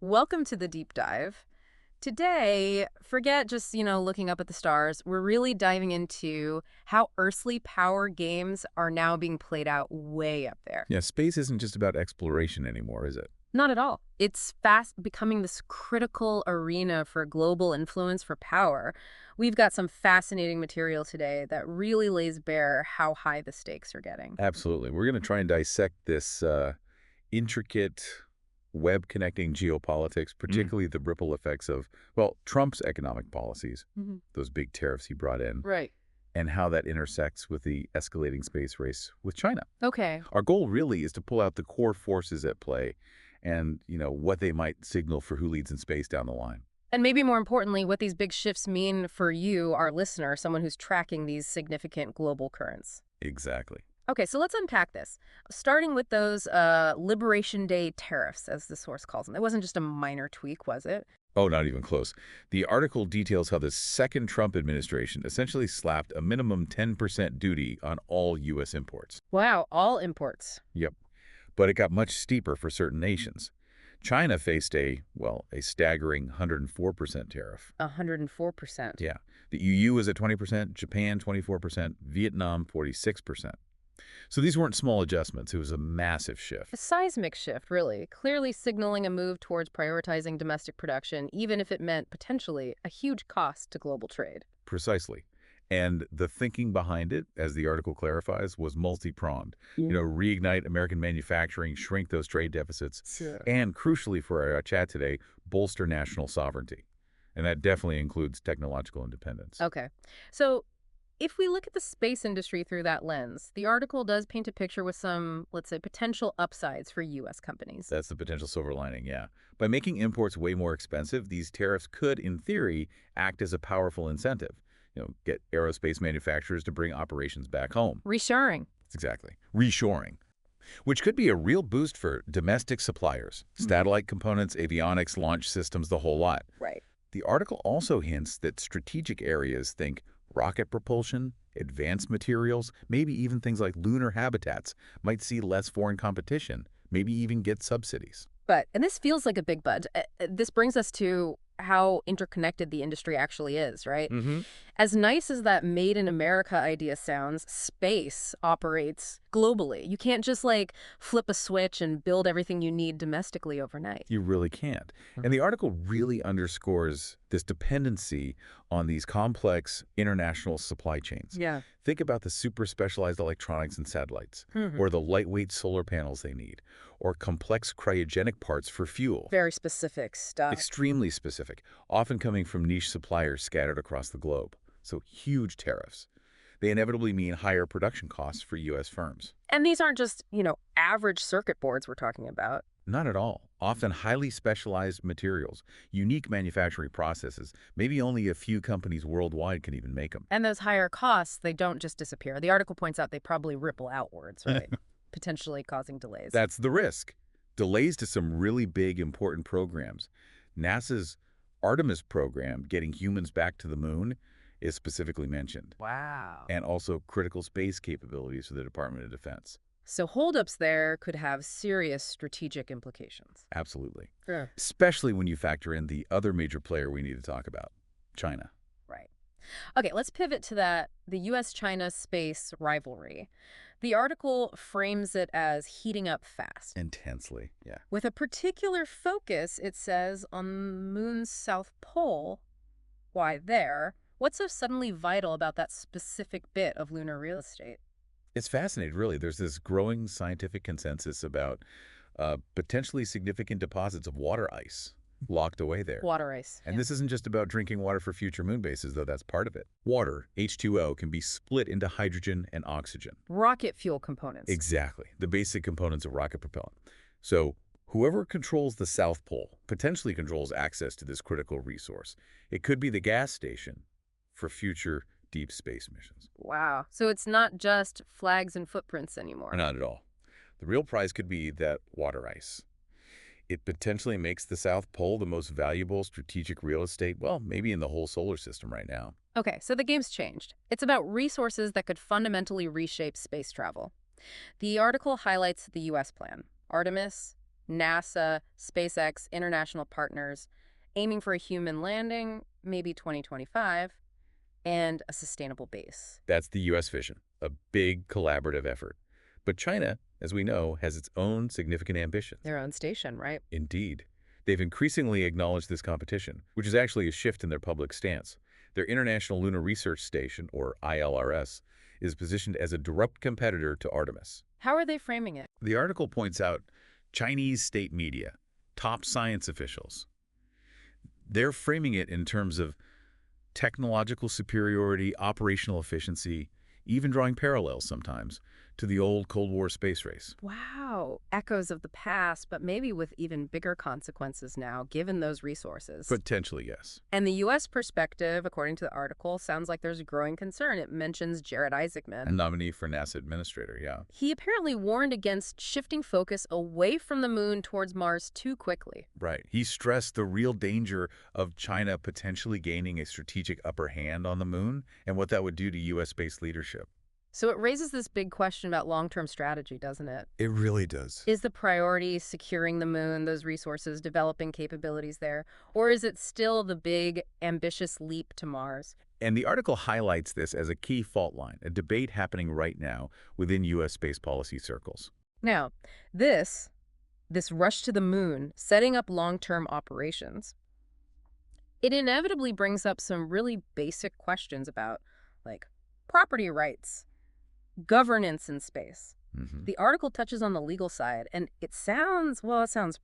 Welcome to the deep dive. Today, forget just, looking up at the stars. We're really diving into how earthly power games are now being played out way up there. Yeah, space isn't just about exploration anymore, is it? Not at all. It's fast becoming this critical arena for global influence for power. We've got some fascinating material today that really lays bare how high the stakes are getting. Absolutely. We're going to try and dissect this intricate web-connecting geopolitics, Mm. particularly the ripple effects of, well, Trump's economic policies, Mhm. those big tariffs he brought in, Right. and how that intersects with the escalating space race with China. Okay. Our goal really is to pull out the core forces at play and, what they might signal for who leads in space down the line. And maybe more importantly, what these big shifts mean for you, our listener, someone who's tracking these significant global currents. Exactly. Okay, so let's unpack this. Starting with those Liberation Day tariffs, as the source calls them. It wasn't just a minor tweak, was it? Oh, not even close. The article details how the second Trump administration essentially slapped a minimum 10% duty on all U.S. imports. Wow, all imports. Yep. But it got much steeper for certain nations. China faced a staggering 104% tariff. 104%. Yeah. The EU was at 20%, Japan 24%, Vietnam 46%. So these weren't small adjustments. It was a massive A shift. seismic shift, really, clearly signaling a move towards prioritizing domestic production, even if it meant potentially a huge cost to global trade. Precisely. And the thinking behind it, as the article clarifies, was multi-pronged. Reignite American manufacturing, shrink those trade deficits, Sure. and crucially for our chat today, bolster national sovereignty. And that definitely includes technological independence. Okay. So if we look at the space industry through that lens, the article does paint a picture with some, let's say, potential upsides for U.S. companies. That's the potential silver lining, yeah. By making imports way more expensive, these tariffs could, in theory, act as a powerful incentive. Get aerospace manufacturers to bring operations back home. Reshoring. Exactly. Reshoring, which could be a real boost for domestic suppliers, satellite components, avionics, launch systems, the whole lot. Right. The article also hints that strategic areas, think rocket propulsion, advanced materials, maybe even things like lunar habitats, might see less foreign competition, maybe even get subsidies. And this feels like a big but. This brings us to how interconnected the industry actually is, right? Mm-hmm. As nice as that made in America idea sounds, space operates globally. You can't just flip a switch and build everything you need domestically overnight. You really can't. And the article really underscores this dependency on these complex international supply chains. Yeah. Think about the super specialized electronics and satellites, Mhm. or the lightweight solar panels they need, or complex cryogenic parts for fuel. Very specific stuff. Extremely specific, often coming from niche suppliers scattered across the globe. So huge tariffs. They inevitably mean higher production costs for U.S. firms. And these aren't just, average circuit boards we're talking about. Not at all. Often highly specialized materials, unique manufacturing processes. Maybe only a few companies worldwide can even make them. And those higher costs, they don't just disappear. The article points out they probably ripple outwards, right? Potentially causing delays. That's the risk. Delays to some really big, important programs. NASA's Artemis program, getting humans back to the moon, is specifically mentioned. Wow. And also critical space capabilities for the Department of Defense. So holdups there could have serious strategic implications. Absolutely. Yeah. Especially when you factor in the other major player we need to talk about, China. Right. Okay, let's pivot to the U.S.-China space rivalry. The article frames it as heating up fast. Intensely, yeah. With a particular focus, it says, on the moon's south pole. Why there? What's so suddenly vital about that specific bit of lunar real estate? It's fascinating, really. There's this growing scientific consensus about potentially significant deposits of water ice locked away there. Water ice. And this isn't just about drinking water for future moon bases, though that's part of it. Water, H2O, can be split into hydrogen and oxygen. Rocket fuel components. Exactly, the basic components of rocket propellant. So whoever controls the South Pole potentially controls access to this critical resource. It could be the gas station for future deep space missions. Wow. So it's not just flags and footprints anymore. Not at all. The real prize could be that water ice. It potentially makes the South Pole the most valuable strategic real estate, well, maybe in the whole solar system right now. Okay, so the game's changed. It's about resources that could fundamentally reshape space travel. The article highlights the U.S. plan. Artemis, NASA, SpaceX, international partners, aiming for a human landing, maybe 2025, and a sustainable base. That's the U.S. vision, a big collaborative effort. But China, as we know, has its own significant ambitions. Their own station, right? Indeed. They've increasingly acknowledged this competition, which is actually a shift in their public stance. Their International Lunar Research Station, or ILRS, is positioned as a direct competitor to Artemis. How are they framing it? The article points out Chinese state media, top science officials. They're framing it in terms of technological superiority, operational efficiency, even drawing parallels sometimes to the old Cold War space race. Wow, echoes of the past, but maybe with even bigger consequences now, given those resources. Potentially, yes. And the U.S. perspective, according to the article, sounds like there's a growing concern. It mentions Jared A Isaacman. nominee for NASA administrator, yeah. He apparently warned against shifting focus away from the moon towards Mars too quickly. Right. He stressed the real danger of China potentially gaining a strategic upper hand on the moon and what that would do to U.S.-based leadership. So it raises this big question about long-term strategy, doesn't it? It really does. Is the priority securing the moon, those resources, developing capabilities there, or is it still the big, ambitious leap to Mars? And the article highlights this as a key fault line, a debate happening right now within U.S. space policy circles. Now, this rush to the moon, setting up long-term operations, it inevitably brings up some really basic questions about, like, property rights, governance in space. The article touches on the legal side, and it sounds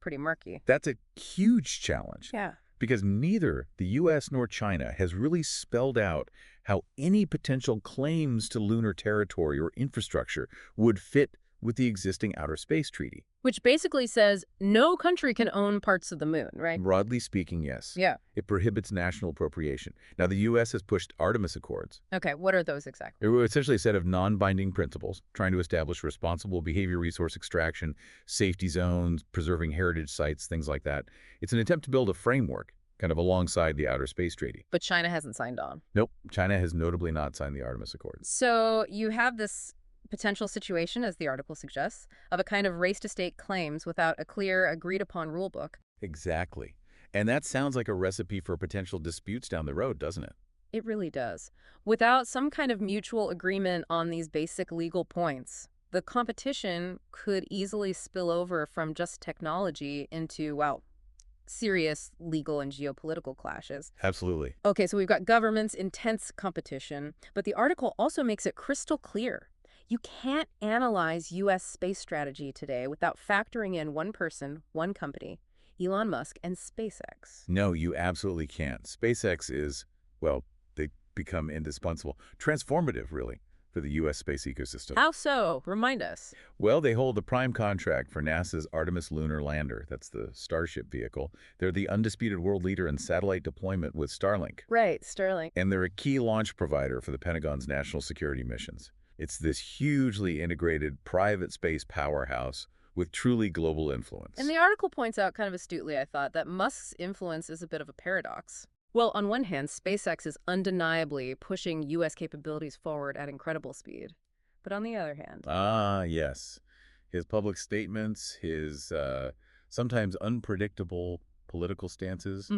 pretty murky. That's a huge challenge. Yeah. Because neither the U.S. nor China has really spelled out how any potential claims to lunar territory or infrastructure would fit with the existing Outer Space Treaty. Which basically says no country can own parts of the moon, right? Broadly speaking, yes. Yeah. It prohibits national appropriation. Now, the U.S. has pushed Artemis Accords. Okay, what are those exactly? They were essentially a set of non-binding principles trying to establish responsible behavior resource extraction, safety zones, preserving heritage sites, things like that. It's an attempt to build a framework kind of alongside the Outer Space Treaty. But China hasn't signed on. Nope, China has notably not signed the Artemis Accords. So you have this potential situation, as the article suggests, of a kind of race-to-state claims without a clear, agreed-upon rulebook. Exactly. And that sounds like a recipe for potential disputes down the road, doesn't it? It really does. Without some kind of mutual agreement on these basic legal points, the competition could easily spill over from just technology into, well, serious legal and geopolitical clashes. Absolutely. Okay, so we've got governments, intense competition, but the article also makes it crystal clear. You can't analyze U.S. space strategy today without factoring in one person, one company, Elon Musk and SpaceX. No, you absolutely can't. SpaceX is, well, they become indispensable. Transformative, really, for the U.S. space ecosystem. How so? Remind us. Well, they hold the prime contract for NASA's Artemis lunar lander. That's the Starship vehicle. They're the undisputed world leader in satellite deployment with Starlink. Right, Sterling. And they're a key launch provider for the Pentagon's national security missions. It's this hugely integrated private space powerhouse with truly global influence. And the article points out kind of astutely, I thought, that Musk's influence is a bit of a paradox. Well, on one hand, SpaceX is undeniably pushing U.S. capabilities forward at incredible speed. But on the other hand... Ah, yes. His public statements, his sometimes unpredictable political stances,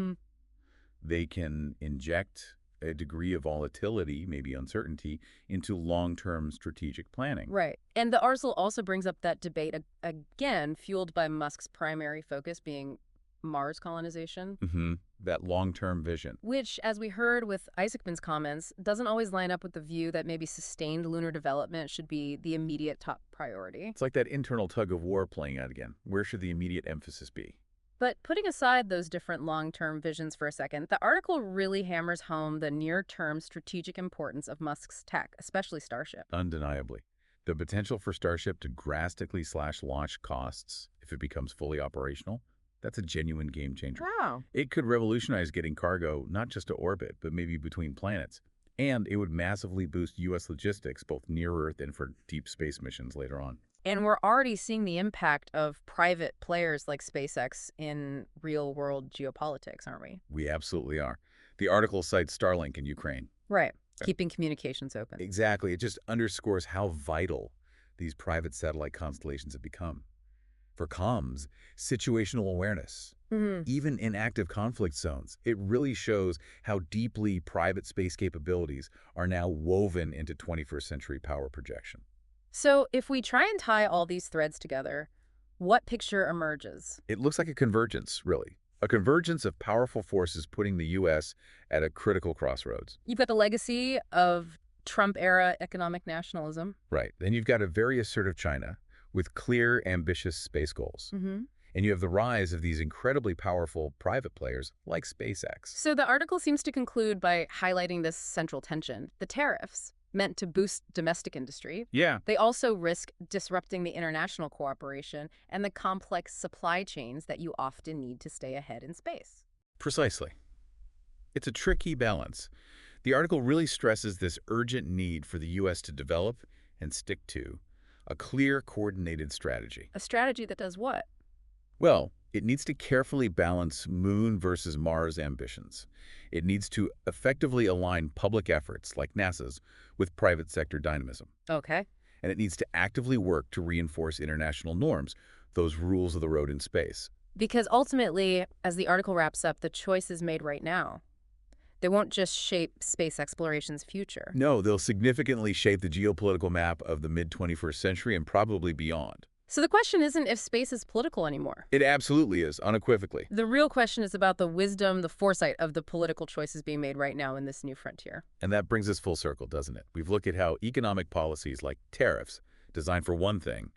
they can inject a degree of volatility, maybe uncertainty, into long-term strategic planning. Right. And the article also brings up that debate, again, fueled by Musk's primary focus being Mars colonization. That long-term vision. Which, as we heard with Isaacman's comments, doesn't always line up with the view that maybe sustained lunar development should be the immediate top priority. It's like that internal tug-of-war playing out again. Where should the immediate emphasis be? But putting aside those different long-term visions for a second, the article really hammers home the near-term strategic importance of Musk's tech, especially Starship. Undeniably. The potential for Starship to drastically slash launch costs if it becomes fully operational, that's a genuine game changer. Wow. It could revolutionize getting cargo not just to orbit, but maybe between planets. And it would massively boost U.S. logistics, both near Earth and for deep space missions later on. And we're already seeing the impact of private players like SpaceX in real-world geopolitics, aren't we? We absolutely are. The article cites Starlink in Ukraine. Right. Keeping communications open. Exactly. It just underscores how vital these private satellite constellations have become. For comms, situational awareness. Hmm. Even in active conflict zones, it really shows how deeply private space capabilities are now woven into 21st century power projection. So if we try and tie all these threads together, what picture emerges? It looks like a convergence, really. A convergence of powerful forces putting the U.S. at a critical crossroads. You've got the legacy of Trump-era economic nationalism. Right. Then you've got a very assertive China with clear, ambitious space goals. Hmm. And you have the rise of these incredibly powerful private players like SpaceX. So the article seems to conclude by highlighting this central tension. The tariffs, meant to boost domestic industry, Yeah, they also risk disrupting the international cooperation and the complex supply chains that you often need to stay ahead in space. precisely. It's a tricky balance. The article really stresses this urgent need for the U.S. to develop and stick to a clear, coordinated strategy. A strategy that does what? Well, it needs to carefully balance Moon versus Mars ambitions. It needs to effectively align public efforts, like NASA's, with private sector dynamism. Okay. And it needs to actively work to reinforce international norms, those rules of the road in space. Because ultimately, as the article wraps up, the choice is made right now. They won't just shape space exploration's future. No, they'll significantly shape the geopolitical map of the mid-21st century and probably beyond. So the question isn't if space is political anymore. It absolutely is, unequivocally. The real question is about the wisdom, the foresight of the political choices being made right now in this new frontier. And that brings us full circle, doesn't it? We've looked at how economic policies like tariffs, designed for one thing,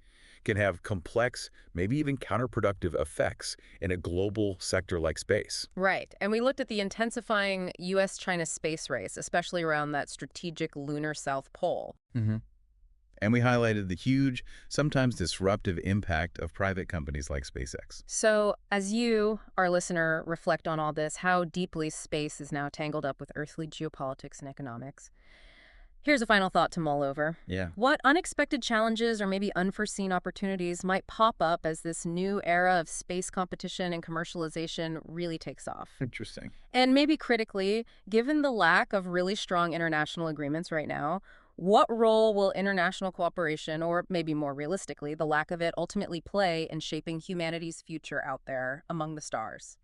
can have complex, maybe even counterproductive effects in a global sector like space. Right. And we looked at the intensifying U.S.-China space race, especially around that strategic lunar South Pole. Mm-hmm. And we highlighted the huge, sometimes disruptive impact of private companies like SpaceX. So, as you, our listener, reflect on all this, how deeply space is now tangled up with earthly geopolitics and economics, here's a final thought to mull over. Yeah. What unexpected challenges or maybe unforeseen opportunities might pop up as this new era of space competition and commercialization really takes off? Interesting. And maybe critically, given the lack of really strong international agreements right now, what role will international cooperation, or maybe more realistically, the lack of it, ultimately play in shaping humanity's future out there among the stars?